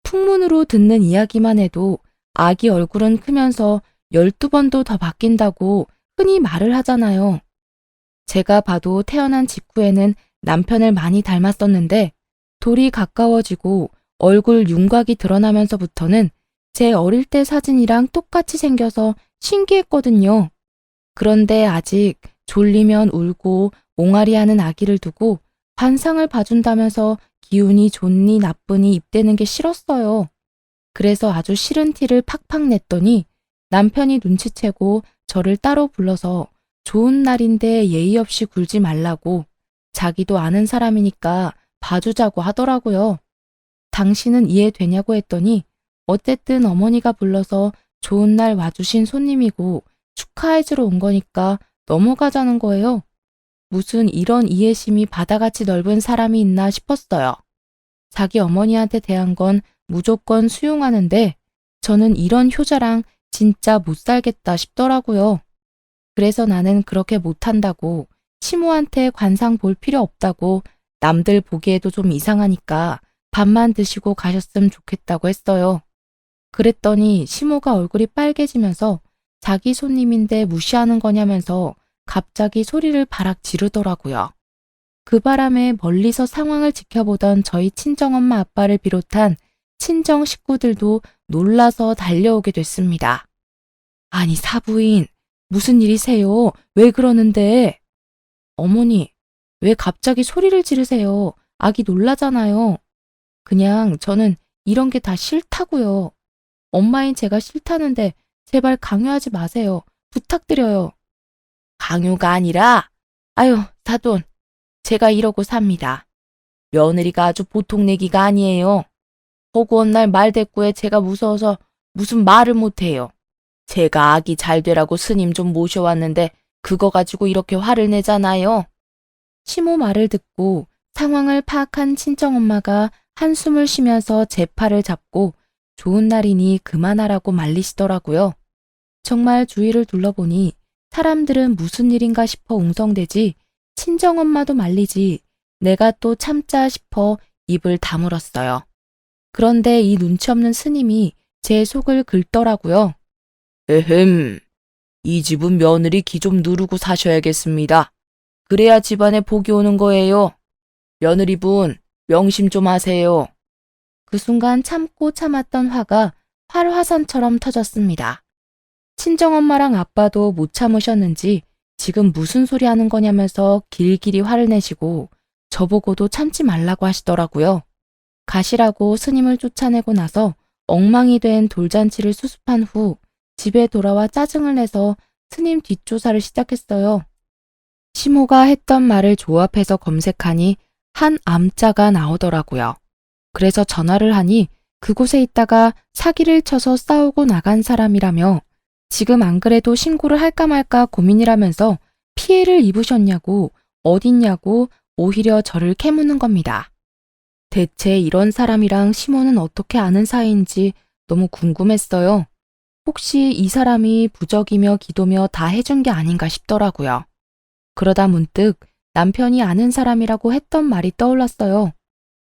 풍문으로 듣는 이야기만 해도 아기 얼굴은 크면서 12번도 더 바뀐다고 흔히 말을 하잖아요. 제가 봐도 태어난 직후에는 남편을 많이 닮았었는데 돌이 가까워지고 얼굴 윤곽이 드러나면서부터는 제 어릴 때 사진이랑 똑같이 생겨서 신기했거든요. 그런데 아직 졸리면 울고 옹알이하는 아기를 두고 관상을 봐준다면서 기운이 좋니 나쁘니 입대는 게 싫었어요. 그래서 아주 싫은 티를 팍팍 냈더니 남편이 눈치채고 저를 따로 불러서 좋은 날인데 예의 없이 굴지 말라고 자기도 아는 사람이니까 봐주자고 하더라고요. 당신은 이해되냐고 했더니 어쨌든 어머니가 불러서 좋은 날 와주신 손님이고 축하해주러 온 거니까 넘어가자는 거예요. 무슨 이런 이해심이 바다같이 넓은 사람이 있나 싶었어요. 자기 어머니한테 대한 건 무조건 수용하는데 저는 이런 효자랑 진짜 못 살겠다 싶더라고요. 그래서 나는 그렇게 못한다고, 시모한테 관상 볼 필요 없다고, 남들 보기에도 좀 이상하니까 밥만 드시고 가셨으면 좋겠다고 했어요. 그랬더니 시모가 얼굴이 빨개지면서 자기 손님인데 무시하는 거냐면서 갑자기 소리를 바락 지르더라고요. 그 바람에 멀리서 상황을 지켜보던 저희 친정엄마 아빠를 비롯한 친정 식구들도 놀라서 달려오게 됐습니다. 아니 사부인, 무슨 일이세요? 왜 그러는데? 어머니, 왜 갑자기 소리를 지르세요? 아기 놀라잖아요. 그냥 저는 이런 게 다 싫다고요. 엄마인 제가 싫다는데 제발 강요하지 마세요. 부탁드려요. 강요가 아니라, 아유, 사돈, 제가 이러고 삽니다. 며느리가 아주 보통 내기가 아니에요. 허구한 날 말대꾸에 제가 무서워서 무슨 말을 못해요. 제가 아기 잘 되라고 스님 좀 모셔왔는데 그거 가지고 이렇게 화를 내잖아요. 시모 말을 듣고 상황을 파악한 친정엄마가 한숨을 쉬면서 제 팔을 잡고 좋은 날이니 그만하라고 말리시더라고요. 정말 주위를 둘러보니 사람들은 무슨 일인가 싶어 웅성대지 친정엄마도 말리지 내가 또 참자 싶어 입을 다물었어요. 그런데 이 눈치 없는 스님이 제 속을 긁더라고요. 에헴, 이 집은 며느리 기 좀 누르고 사셔야겠습니다. 그래야 집안에 복이 오는 거예요. 며느리분, 명심 좀 하세요. 그 순간 참고 참았던 화가 활화산처럼 터졌습니다. 친정엄마랑 아빠도 못 참으셨는지 지금 무슨 소리 하는 거냐면서 길길이 화를 내시고 저보고도 참지 말라고 하시더라고요. 가시라고 스님을 쫓아내고 나서 엉망이 된 돌잔치를 수습한 후 집에 돌아와 짜증을 내서 스님 뒷조사를 시작했어요. 시모가 했던 말을 조합해서 검색하니 한 암자가 나오더라고요. 그래서 전화를 하니 그곳에 있다가 사기를 쳐서 싸우고 나간 사람이라며 지금 안 그래도 신고를 할까 말까 고민이라면서 피해를 입으셨냐고 어딨냐고 오히려 저를 캐묻는 겁니다. 대체 이런 사람이랑 시모는 어떻게 아는 사이인지 너무 궁금했어요. 혹시 이 사람이 부적이며 기도며 다 해준 게 아닌가 싶더라고요. 그러다 문득 남편이 아는 사람이라고 했던 말이 떠올랐어요.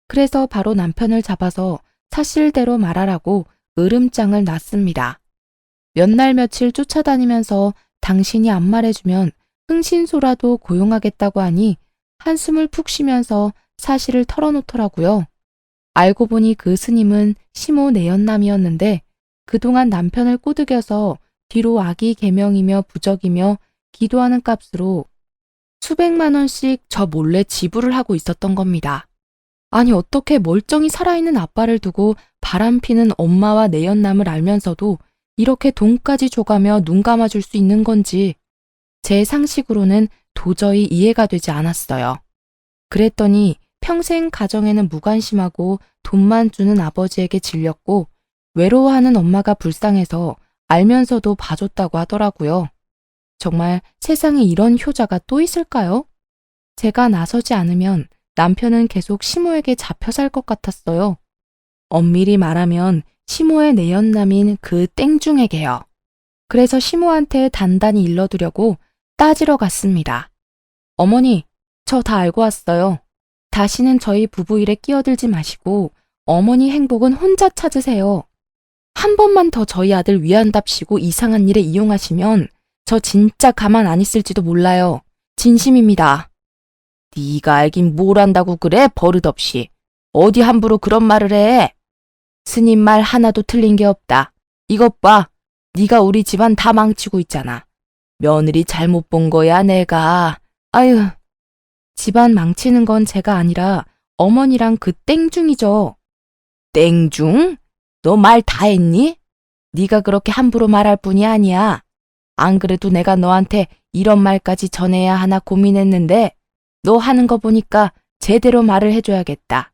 그래서 바로 남편을 잡아서 사실대로 말하라고 으름장을 놨습니다. 몇 날 며칠 쫓아다니면서 당신이 안 말해주면 흥신소라도 고용하겠다고 하니 한숨을 푹 쉬면서 사실을 털어놓더라고요. 알고 보니 그 스님은 시모 내연남이었는데 그동안 남편을 꼬드겨서 뒤로 아기 계명이며 부적이며 기도하는 값으로 수백만 원씩 저 몰래 지불을 하고 있었던 겁니다. 아니 어떻게 멀쩡히 살아있는 아빠를 두고 바람피는 엄마와 내연남을 알면서도 이렇게 돈까지 줘가며 눈 감아줄 수 있는 건지 제 상식으로는 도저히 이해가 되지 않았어요. 그랬더니 평생 가정에는 무관심하고 돈만 주는 아버지에게 질렸고 외로워하는 엄마가 불쌍해서 알면서도 봐줬다고 하더라고요. 정말 세상에 이런 효자가 또 있을까요? 제가 나서지 않으면 남편은 계속 시모에게 잡혀 살 것 같았어요. 엄밀히 말하면 시모의 내연남인 그 땡중에게요. 그래서 시모한테 단단히 일러두려고 따지러 갔습니다. 어머니, 저 다 알고 왔어요. 다시는 저희 부부 일에 끼어들지 마시고 어머니 행복은 혼자 찾으세요. 한 번만 더 저희 아들 위한답시고 이상한 일에 이용하시면 저 진짜 가만 안 있을지도 몰라요. 진심입니다. 네가 알긴 뭘 안다고 그래, 버릇없이. 어디 함부로 그런 말을 해. 스님 말 하나도 틀린 게 없다. 이것 봐. 네가 우리 집안 다 망치고 있잖아. 며느리 잘못 본 거야, 내가. 아유. 집안 망치는 건 제가 아니라 어머니랑 그 땡중이죠. 땡중? 너 말 다 했니? 네가 그렇게 함부로 말할 뿐이 아니야. 안 그래도 내가 너한테 이런 말까지 전해야 하나 고민했는데 너 하는 거 보니까 제대로 말을 해줘야겠다.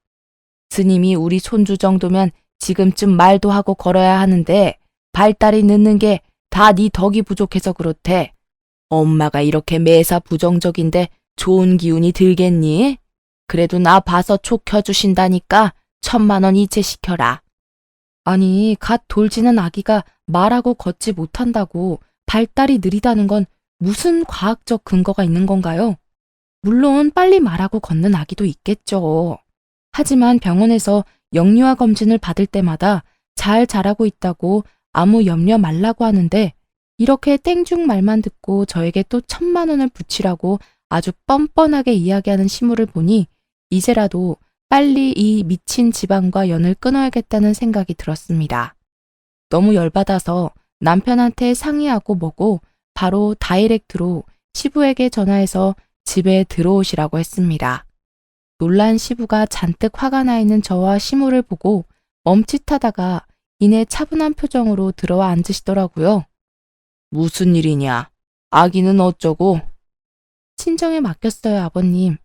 스님이 우리 손주 정도면 지금쯤 말도 하고 걸어야 하는데 발달이 늦는 게 다 네 덕이 부족해서 그렇대. 엄마가 이렇게 매사 부정적인데 좋은 기운이 들겠니? 그래도 나 봐서 촉 켜주신다니까 1,000만 원 이체시켜라. 아니, 갓 돌지는 아기가 말하고 걷지 못한다고 발달이 느리다는 건 무슨 과학적 근거가 있는 건가요? 물론 빨리 말하고 걷는 아기도 있겠죠. 하지만 병원에서 영유아 검진을 받을 때마다 잘 자라고 있다고 아무 염려 말라고 하는데 이렇게 땡중 말만 듣고 저에게 또 1,000만 원을 붙이라고 아주 뻔뻔하게 이야기하는 시무를 보니 이제라도 빨리 이 미친 집안과 연을 끊어야겠다는 생각이 들었습니다. 너무 열받아서 남편한테 상의하고 뭐고 바로 다이렉트로 시부에게 전화해서 집에 들어오시라고 했습니다. 놀란 시부가 잔뜩 화가 나 있는 저와 시무를 보고 멈칫하다가 이내 차분한 표정으로 들어와 앉으시더라고요. 무슨 일이냐? 아기는 어쩌고? 친정에 맡겼어요, 아버님.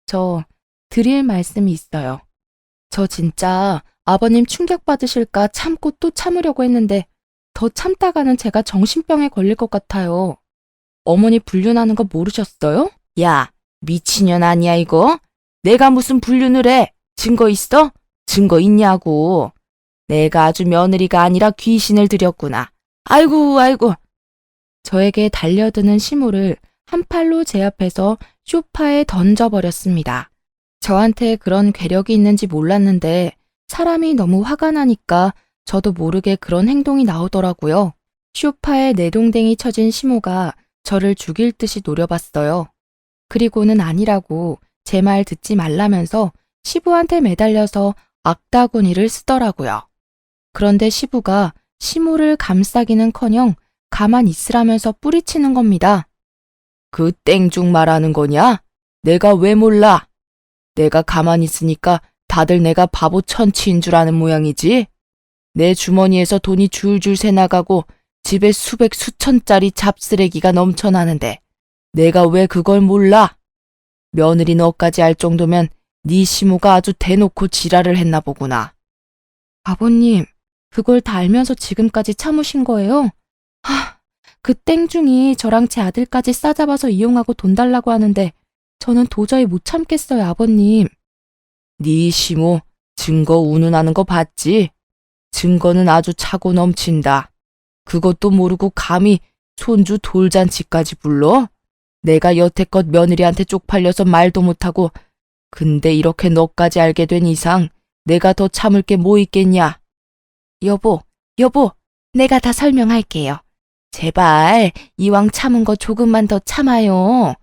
저 드릴 말씀이 있어요. 저 진짜 아버님 충격받으실까 참고 또 참으려고 했는데 더 참다가는 제가 정신병에 걸릴 것 같아요. 어머니 불륜하는 거 모르셨어요? 야, 미친년 아니야 이거? 내가 무슨 불륜을 해? 증거 있어? 증거 있냐고. 내가 아주 며느리가 아니라 귀신을 들였구나. 아이고 아이고. 저에게 달려드는 시모를 한 팔로 제 앞에서 소파에 던져버렸습니다. 저한테 그런 괴력이 있는지 몰랐는데 사람이 너무 화가 나니까 저도 모르게 그런 행동이 나오더라고요. 소파에 내동댕이 쳐진 시모가 저를 죽일 듯이 노려봤어요. 그리고는 아니라고 제 말 듣지 말라면서 시부한테 매달려서 악다구니를 쓰더라고요. 그런데 시부가 시모를 감싸기는커녕 가만 있으라면서 뿌리치는 겁니다. 그 땡중 말하는 거냐? 내가 왜 몰라? 내가 가만히 있으니까 다들 내가 바보 천치인 줄 아는 모양이지? 내 주머니에서 돈이 줄줄 새나가고 집에 수백 수천짜리 잡쓰레기가 넘쳐나는데 내가 왜 그걸 몰라? 며느리 너까지 알 정도면 네 시모가 아주 대놓고 지랄을 했나 보구나. 아버님, 그걸 다 알면서 지금까지 참으신 거예요? 그 땡중이 저랑 제 아들까지 싸잡아서 이용하고 돈 달라고 하는데 저는 도저히 못 참겠어요, 아버님. 네 시모 증거 운운하는 거 봤지? 증거는 아주 차고 넘친다. 그것도 모르고 감히 손주 돌잔치까지 불러? 내가 여태껏 며느리한테 쪽팔려서 말도 못하고 근데 이렇게 너까지 알게 된 이상 내가 더 참을 게 뭐 있겠냐? 여보, 내가 다 설명할게요. 제발 이왕 참은 거 조금만 더 참아요.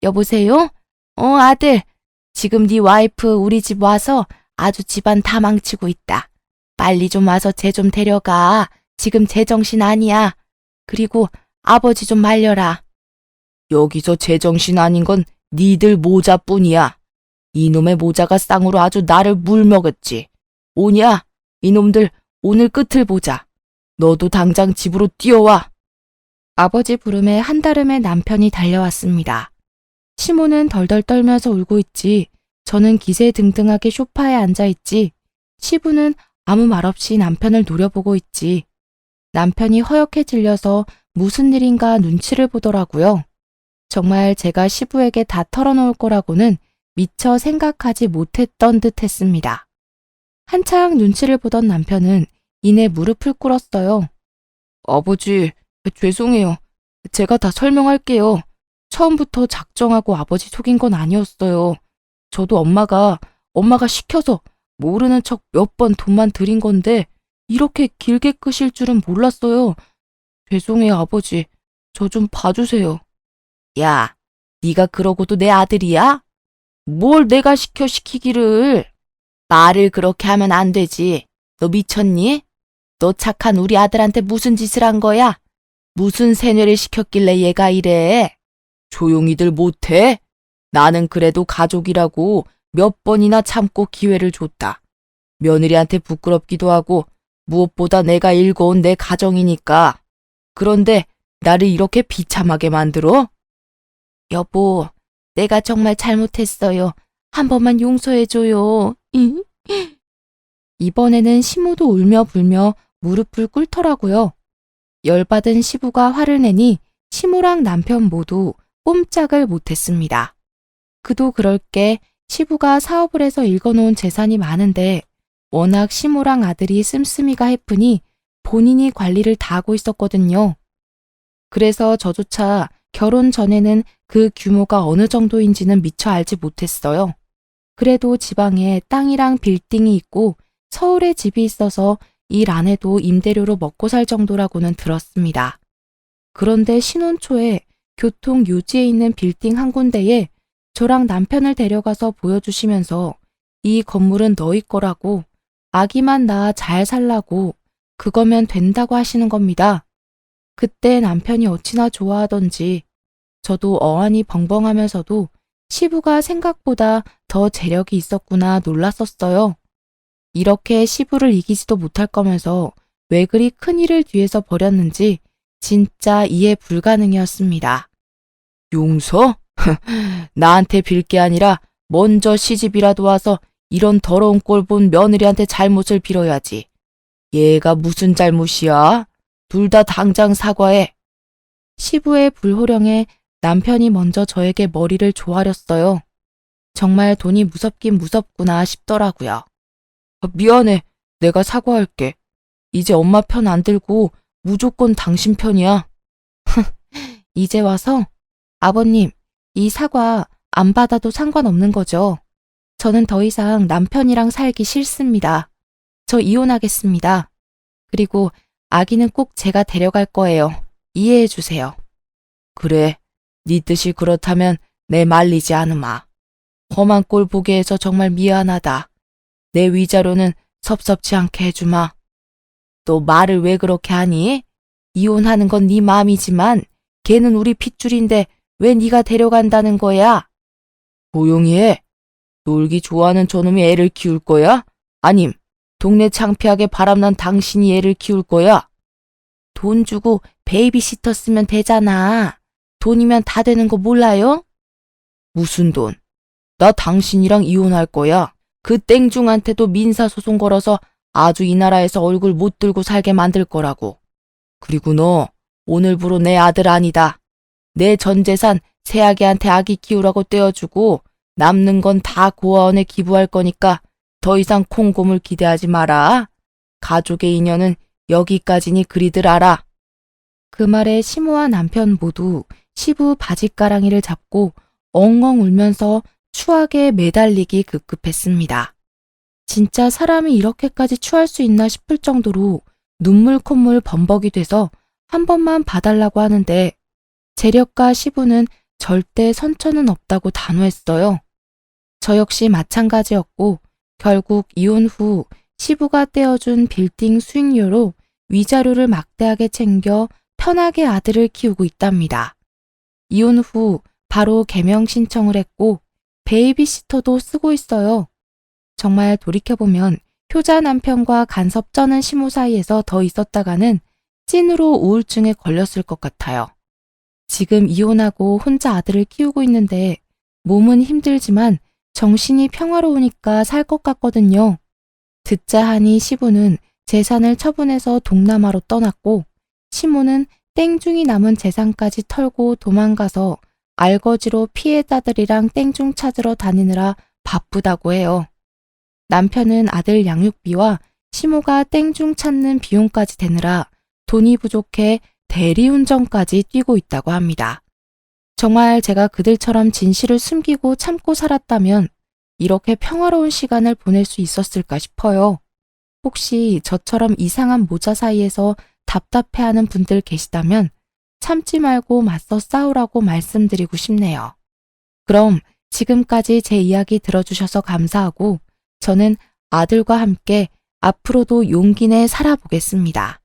여보세요? 아들. 지금 네 와이프 우리 집 와서 아주 집안 다 망치고 있다. 빨리 좀 와서 쟤 좀 데려가. 지금 제정신 아니야. 그리고 아버지 좀 말려라. 여기서 제정신 아닌 건 니들 모자뿐이야. 이놈의 모자가 쌍으로 아주 나를 물먹였지. 오냐? 이놈들 오늘 끝을 보자. 너도 당장 집으로 뛰어와. 아버지 부름에 한달음에 남편이 달려왔습니다. 시모는 덜덜 떨면서 울고 있지. 저는 기세등등하게 소파에 앉아있지. 시부는 아무 말 없이 남편을 노려보고 있지. 남편이 허옇게 질려서 무슨 일인가 눈치를 보더라고요. 정말 제가 시부에게 다 털어놓을 거라고는 미처 생각하지 못했던 듯 했습니다. 한창 눈치를 보던 남편은 이내 무릎을 꿇었어요. 아버지, 죄송해요. 제가 다 설명할게요. 처음부터 작정하고 아버지 속인 건 아니었어요. 저도 엄마가 시켜서 모르는 척 몇 번 돈만 드린 건데 이렇게 길게 끄실 줄은 몰랐어요. 죄송해요, 아버지. 저 좀 봐주세요. 야, 네가 그러고도 내 아들이야? 뭘 내가 시키기를. 말을 그렇게 하면 안 되지. 너 미쳤니? 너 착한 우리 아들한테 무슨 짓을 한 거야? 무슨 세뇌를 시켰길래 얘가 이래? 조용히들 못해? 나는 그래도 가족이라고 몇 번이나 참고 기회를 줬다. 며느리한테 부끄럽기도 하고 무엇보다 내가 일궈온 내 가정이니까. 그런데 나를 이렇게 비참하게 만들어? 여보, 내가 정말 잘못했어요. 한 번만 용서해줘요. 이번에는 시모도 울며 불며 무릎을 꿇더라고요. 열받은 시부가 화를 내니 시모랑 남편 모두 꼼짝을 못했습니다. 그도 그럴 게 시부가 사업을 해서 읽어놓은 재산이 많은데 워낙 시모랑 아들이 씀씀이가 해프니 본인이 관리를 다 하고 있었거든요. 그래서 저조차 결혼 전에는 그 규모가 어느 정도인지는 미처 알지 못했어요. 그래도 지방에 땅이랑 빌딩이 있고 서울에 집이 있어서 일 안 해도 임대료로 먹고 살 정도라고는 들었습니다. 그런데 신혼 초에 교통 요지에 있는 빌딩 한 군데에 저랑 남편을 데려가서 보여주시면서 이 건물은 너희 거라고 아기만 낳아 잘 살라고 그거면 된다고 하시는 겁니다. 그때 남편이 어찌나 좋아하던지 저도 어안이 벙벙하면서도 시부가 생각보다 더 재력이 있었구나 놀랐었어요. 이렇게 시부를 이기지도 못할 거면서 왜 그리 큰일을 뒤에서 벌였는지 진짜 이해 불가능이었습니다. 용서? 나한테 빌 게 아니라 먼저 시집이라도 와서 이런 더러운 꼴 본 며느리한테 잘못을 빌어야지. 얘가 무슨 잘못이야? 둘 다 당장 사과해. 시부의 불호령에 남편이 먼저 저에게 머리를 조아렸어요. 정말 돈이 무섭긴 무섭구나 싶더라고요. 미안해. 내가 사과할게. 이제 엄마 편 안 들고 무조건 당신 편이야. 이제 와서 아버님, 이 사과 안 받아도 상관없는 거죠? 저는 더 이상 남편이랑 살기 싫습니다. 저 이혼하겠습니다. 그리고 아기는 꼭 제가 데려갈 거예요. 이해해 주세요. 그래, 네 뜻이 그렇다면 내 말리지 않으마. 험한 꼴 보게 해서 정말 미안하다. 내 위자료는 섭섭치 않게 해주마. 또 말을 왜 그렇게 하니? 이혼하는 건 네 마음이지만 걔는 우리 핏줄인데 왜 네가 데려간다는 거야? 조용히 해. 놀기 좋아하는 저놈이 애를 키울 거야? 아님 동네 창피하게 바람난 당신이 애를 키울 거야? 돈 주고 베이비시터 쓰면 되잖아. 돈이면 다 되는 거 몰라요? 무슨 돈? 나 당신이랑 이혼할 거야. 그 땡중한테도 민사소송 걸어서 아주 이 나라에서 얼굴 못 들고 살게 만들 거라고. 그리고 너 오늘부로 내 아들 아니다. 내 전 재산 새아기한테 아기 키우라고 떼어주고 남는 건 다 고아원에 기부할 거니까 더 이상 콩고물 기대하지 마라. 가족의 인연은 여기까지니 그리들 알아. 그 말에 시모와 남편 모두 시부 바짓가랑이를 잡고 엉엉 울면서 추하게 매달리기 급급했습니다. 진짜 사람이 이렇게까지 추할 수 있나 싶을 정도로 눈물 콧물 범벅이 돼서 한 번만 봐달라고 하는데 재력과 시부는 절대 선처는 없다고 단호했어요. 저 역시 마찬가지였고 결국 이혼 후 시부가 떼어준 빌딩 수익료로 위자료를 막대하게 챙겨 편하게 아들을 키우고 있답니다. 이혼 후 바로 개명 신청을 했고 베이비시터도 쓰고 있어요. 정말 돌이켜보면 효자 남편과 간섭 쩌는 시모 사이에서 더 있었다가는 찐으로 우울증에 걸렸을 것 같아요. 지금 이혼하고 혼자 아들을 키우고 있는데 몸은 힘들지만 정신이 평화로우니까 살 것 같거든요. 듣자 하니 시부는 재산을 처분해서 동남아로 떠났고 시모는 땡중이 남은 재산까지 털고 도망가서 알거지로 피해자들이랑 땡중 찾으러 다니느라 바쁘다고 해요. 남편은 아들 양육비와 시모가 땡중 찾는 비용까지 대느라 돈이 부족해 대리운전까지 뛰고 있다고 합니다. 정말 제가 그들처럼 진실을 숨기고 참고 살았다면 이렇게 평화로운 시간을 보낼 수 있었을까 싶어요. 혹시 저처럼 이상한 모자 사이에서 답답해하는 분들 계시다면 참지 말고 맞서 싸우라고 말씀드리고 싶네요. 그럼 지금까지 제 이야기 들어주셔서 감사하고 저는 아들과 함께 앞으로도 용기 내 살아보겠습니다.